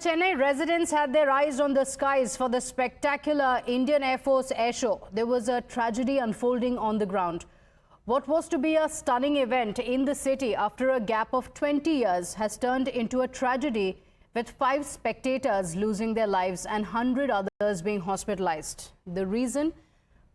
Chennai residents had their eyes on the skies for the spectacular Indian Air Force Airshow. There was a tragedy unfolding on the ground. What was to be a stunning event in the city after a gap of 20 years has turned into a tragedy, with 5 spectators losing their lives and 100 others being hospitalized. The reason?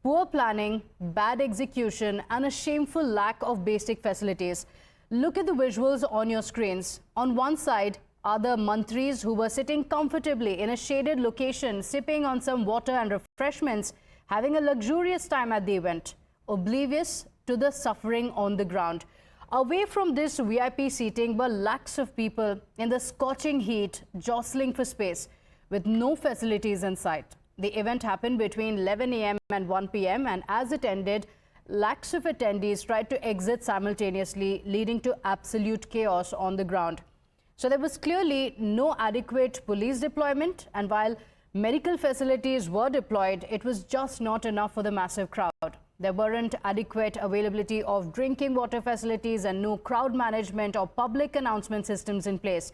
Poor planning, bad execution and a shameful lack of basic facilities. Look at the visuals on your screens. On one side are the mantris who were sitting comfortably in a shaded location, sipping on some water and refreshments, having a luxurious time at the event, oblivious to the suffering on the ground. Away from this VIP seating were lakhs of people in the scorching heat, jostling for space, with no facilities in sight. The event happened between 11 a.m. and 1 p.m. and as it ended, lakhs of attendees tried to exit simultaneously, leading to absolute chaos on the ground. So there was clearly no adequate police deployment, and while medical facilities were deployed, it was just not enough for the massive crowd. There weren't adequate availability of drinking water facilities and no crowd management or public announcement systems in place.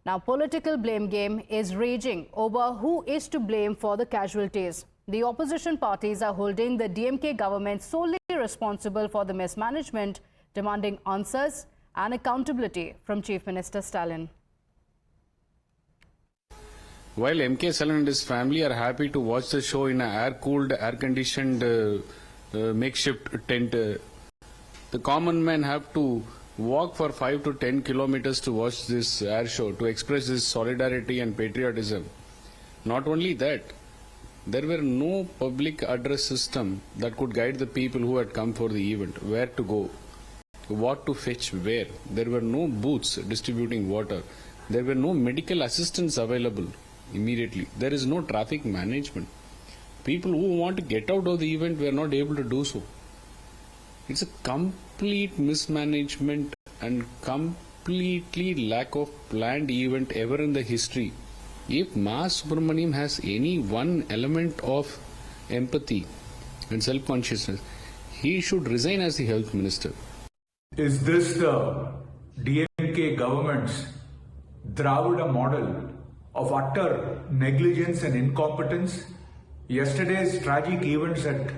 Now, political blame game is raging over who is to blame for the casualties. The opposition parties are holding the DMK government solely responsible for the mismanagement, demanding answers and accountability from Chief Minister Stalin. While M.K. Stalin and his family are happy to watch the show in an air-cooled, air-conditioned makeshift tent, the common man have to walk for 5 to 10 kilometers to watch this air show, to express his solidarity and patriotism. Not only that, there were no public address system that could guide the people who had come for the event, where to go, what to fetch where. There were no booths distributing water. There were no medical assistance available immediately. There is no traffic management. People who want to get out of the event were not able to do so. It's a complete mismanagement and completely lack of planned event ever in the history. If Mas Subramaniam has any one element of empathy and self-consciousness, he should resign as the health minister. Is this the DMK government's Dravida model of utter negligence and incompetence? Yesterday's tragic events at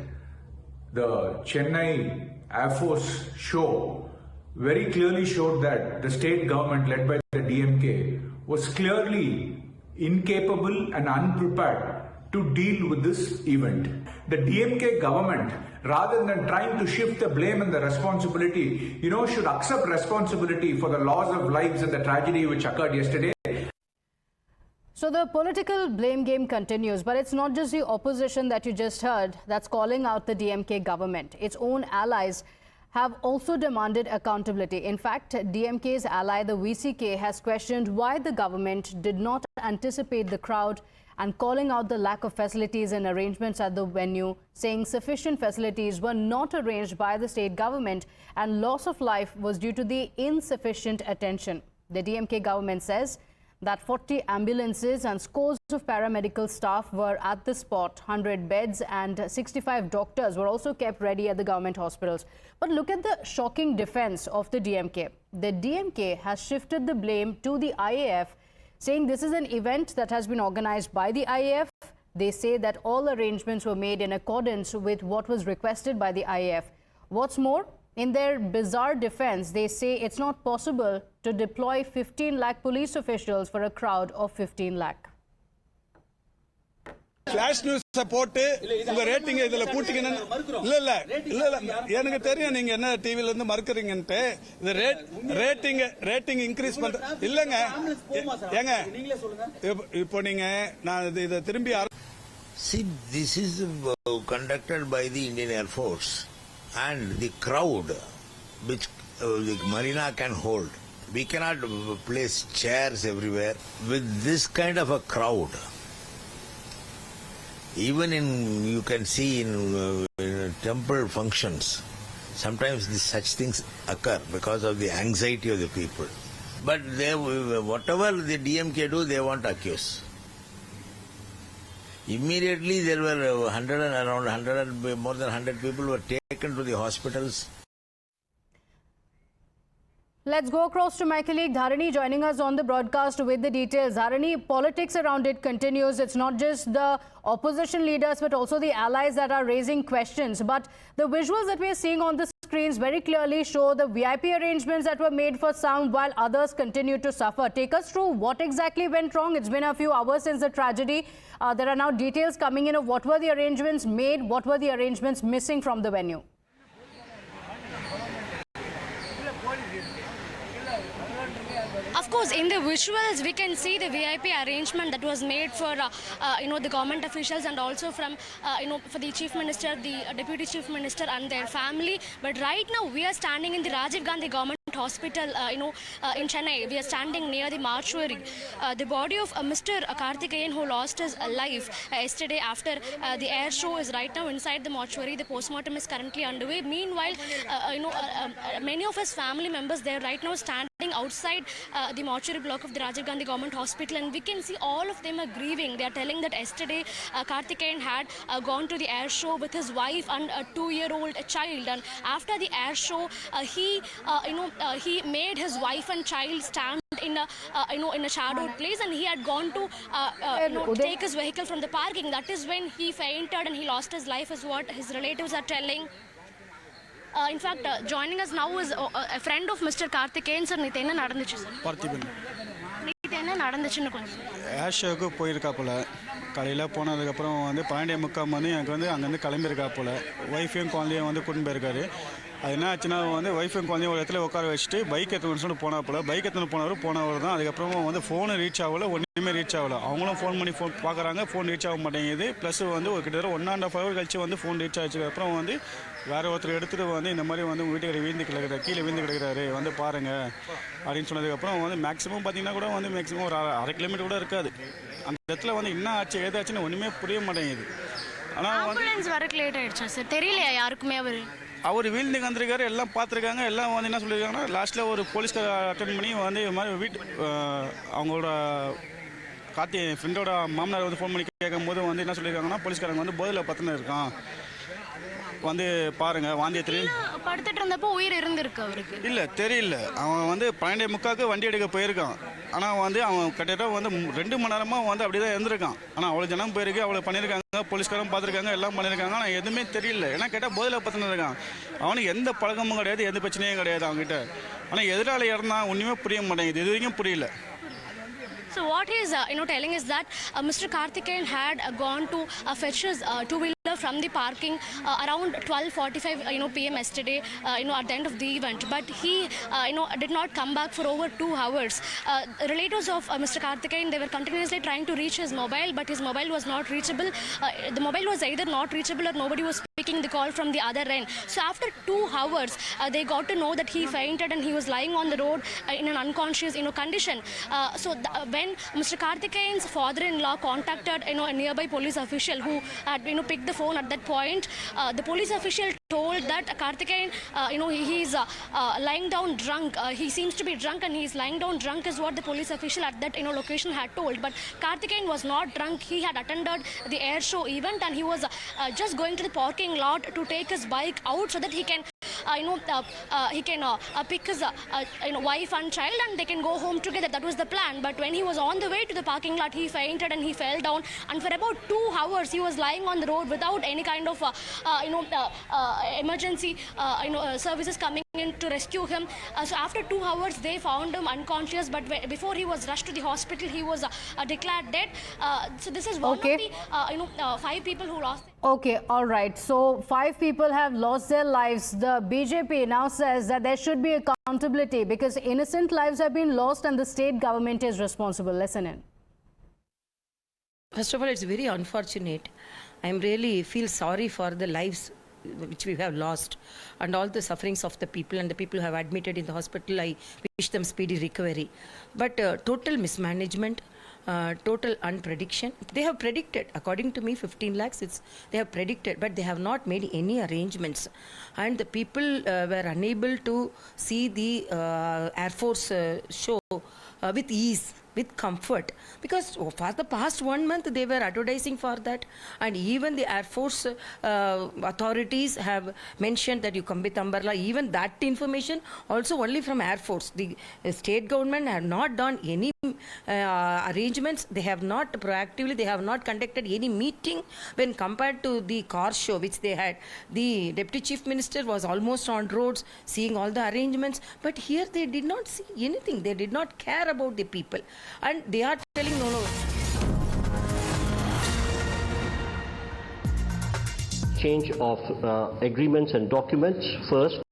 the Chennai Air Force show very clearly showed that the state government led by the DMK was clearly incapable and unprepared to deal with this event. The DMK government, rather than trying to shift the blame and the responsibility, should accept responsibility for the loss of lives and the tragedy which occurred yesterday. So the political blame game continues, but it's not just the opposition that you just heard that's calling out the DMK government. Its own allies have also demanded accountability. In fact, DMK's ally, the VCK, has questioned why the government did not anticipate the crowd and calling out the lack of facilities and arrangements at the venue, saying sufficient facilities were not arranged by the state government and loss of life was due to the insufficient attention. The DMK government says that 40 ambulances and scores of paramedical staff were at the spot. 100 beds and 65 doctors were also kept ready at the government hospitals. But look at the shocking defense of the DMK. The DMK has shifted the blame to the IAF, saying this is an event that has been organized by the IAF. They say that all arrangements were made in accordance with what was requested by the IAF. What's more, in their bizarre defense, they say it's not possible to deploy 15 lakh police officials for a crowd of 15 lakh. Flash news support உங்க rating இதுல கூட்டிங்கன்னு இல்ல எனக்கு தெரியும் நீங்க என்ன டிவில இருந்து மறுக்கறீங்கன்னு. இந்த ரேட்டிங் இன்கிரீஸ் பண்ற இல்லங்க ஏங்க இப்போ நீங்க நான் இத திரும்பி See, this is conducted by the Indian Air Force and the crowd which the marina can hold. We cannot place chairs everywhere with this kind of a crowd. Even you can see in temple functions, sometimes such things occur because of the anxiety of the people. But whatever the DMK do, they want to accuse. Immediately there were more than 100 people were taken to the hospitals. Let's go across to my colleague Dharani joining us on the broadcast with the details. Dharani, politics around it continues. It's not just the opposition leaders but also the allies that are raising questions. But the visuals that we are seeing on the screens very clearly show the VIP arrangements that were made for some while others continue to suffer. Take us through what exactly went wrong. It's been a few hours since the tragedy. There are now details coming in of what were the arrangements made, what were the arrangements missing from the venue. Of course, in the visuals, we can see the VIP arrangement that was made for, the government officials and also from, for the Chief Minister, the Deputy Chief Minister and their family. But right now, we are standing in the Rajiv Gandhi Government Hospital, in Chennai. We are standing near the mortuary. The body of Mr. Karthikeyan, who lost his life yesterday after the air show, is right now inside the mortuary. The postmortem is currently underway. Meanwhile, many of his family members, they are right now standing outside the mortuary block of the Rajiv Gandhi Government Hospital, and we can see all of them are grieving. They are telling that yesterday Karthikeyan had gone to the air show with his wife and a 2-year-old child, and after the air show he made his wife and child stand in a shadowed place, and he had gone to take his vehicle from the parking. That is when he fainted and he lost his life, is what his relatives are telling. In fact, joining us now is a friend of Mr. Karthikeyan. Sir, நேத்து என்ன நடந்துச்சு sir? Parthiban. நேத்து என்ன நடந்துச்சுன்னு கொஞ்சம். ஏர்ஷோக்கு போயிருக்கா போல. காலையில் போனதுக்கப்புறம் வந்து 12:45 மணி எனக்கு வந்து அங்கேருந்து கிளம்பியிருக்கா போல. ஒய்ஃபையும் குழந்தையும் வந்து கூட்டின்னு போயிருக்காரு. அது என்ன ஆச்சுன்னா வந்து ஒய்ஃபையும் குழந்தையும் ஒரு இடத்துல உட்கார வச்சுட்டு பைக் எடுத்துன்னு சொல்லி போனால் போல. பைக் எடுத்துன்னு போனவர் தான். அதுக்கப்புறமா வந்து ஃபோனு ரீச் ஆகல, ஒன்றுமே ரீச் ஆகலை. அவங்களும் ஃபோன் பண்ணி பார்க்குறாங்க, ஃபோன் ரீச் ஆக மாட்டேங்குது. ப்ளஸ் வந்து ஒரு கிட்டத்தட்ட 1.5 hour கழிச்சு வந்து ஃபோன் ரீச் ஆச்சு. அப்புறம் வந்து வேறு ஒருத்தர் எடுத்துகிட்டு வந்து இந்த மாதிரி வந்து உங்கள் வீட்டுக்கு வீழ்ந்து கிடக்கிறார், கீழே வீழ்ந்து கிடக்கிறாரு, வந்து பாருங்கள் அப்படின்னு சொன்னதுக்கப்புறம் வந்து மேக்ஸிமம் பார்த்தீங்கன்னா கூட வந்து மேக்ஸிமம் ஒரு 1/2 கிலோமீட்டர் கூட இருக்காது. அந்த இடத்துல வந்து என்ன ஆச்சு ஏதாச்சுன்னு ஒன்றுமே புரிய மாட்டேங்குது. ஆனால் ஆம்புலன்ஸ் வரக்கு லேட் ஆயிடுச்சா சார்? தெரியலையா யாருக்குமே? அவர் வீழ்ந்துக்கு வந்திருக்காரு, எல்லாம் பார்த்துருக்காங்க. எல்லாம் வந்து என்ன சொல்லியிருக்காங்கன்னா லாஸ்ட்டில் ஒரு போலீஸ்கார அட்டன் பண்ணி வந்து இது மாதிரி அவங்களோட ஃப்ரெண்டோட மாமனார் வந்து ஃபோன் பண்ணி கேட்கும்போது வந்து என்ன சொல்லியிருக்காங்கன்னா போலீஸ்காரங்க வந்து போதில் பத்தின இருக்கான், வந்து பாருங்க வாந்தியத்திரி படுத்துட்டு இருந்தப்போ உயிர் இருந்திருக்கு அவருக்கு. இல்லை தெரியல, அவன் வந்து 12:45 வண்டி எடுக்க போயிருக்கான். ஆனால் வந்து அவன் கிட்டத்தட்ட வந்து 2 மணி நேரமாக வந்து அப்படி தான் இருந்திருக்கான். ஆனால் அவ்வளோ ஜனம் போயிருக்கு, அவ்வளோ பண்ணியிருக்காங்க, போலீஸ்காரும் பார்த்துருக்காங்க, எல்லாம் பண்ணியிருக்காங்க. ஆனால் எதுவுமே தெரியல. ஏன்னா கேட்டால் போதில் பத்தின இருக்கான். அவனுக்கு எந்த பழக்கமும் கிடையாது, எந்த பிரச்சனையும் கிடையாது அவங்ககிட்ட. ஆனால் எதிராளி இறந்தான் ஒன்றுமே புரிய மாட்டேங்குது, இது வரைக்கும் புரியல. So what he is telling is that Mr. Karthikeyan had gone to fetch his two-wheeler from the parking around 12:45 p.m. yesterday at the end of the event, but he did not come back for over 2 hours. Relatives of Mr. Karthikeyan, they were continuously trying to reach his mobile, but his mobile was not reachable. The mobile was either not reachable or nobody was picking the call from the other end. So after 2 hours they got to know that he fainted and he was lying on the road in an unconscious condition. When Mr. Karthikeyan's father-in-law contacted a nearby police official who had picked the phone at that point, the police official told that Karthikeyan he's lying down drunk. He seems to be drunk and he's lying down drunk is what the police official at that location had told. But Karthikeyan was not drunk. He had attended the air show event and he was just going to the parking lot to take his bike out so that he can pick his wife and child and they can go home together. That was the plan. But when he was on the way to the parking lot, he fainted and he fell down. And for about 2 hours, he was lying on the road without any kind of emergency services coming in to rescue him. So after 2 hours, they found him unconscious. But before he was rushed to the hospital, he was declared dead. So this is one of the 5 people who lost. Okay, all right. So 5 people have lost their lives. The BJP now says that there should be accountability because innocent lives have been lost and the state government is responsible. Listen in. First of all, it's very unfortunate. I really feel sorry for the lives which we have lost and all the sufferings of the people and the people who have admitted in the hospital. I wish them speedy recovery. But total mismanagement, total unprediction. They have predicted, according to me, 15 lakhs. They have predicted, but they have not made any arrangements. And the people were unable to see the Air Force show with ease. with comfort, because for the past 1 month they were advertising for that, and even the Air Force authorities have mentioned that you come with umbrella. Even that information also only from Air Force. The state government have not done any arrangements. They have not proactively, they have not conducted any meeting when compared to the car show which they had. The Deputy Chief Minister was almost on roads seeing all the arrangements, but here they did not see anything. They did not care about the people, and they are telling no. Change of agreements and documents first.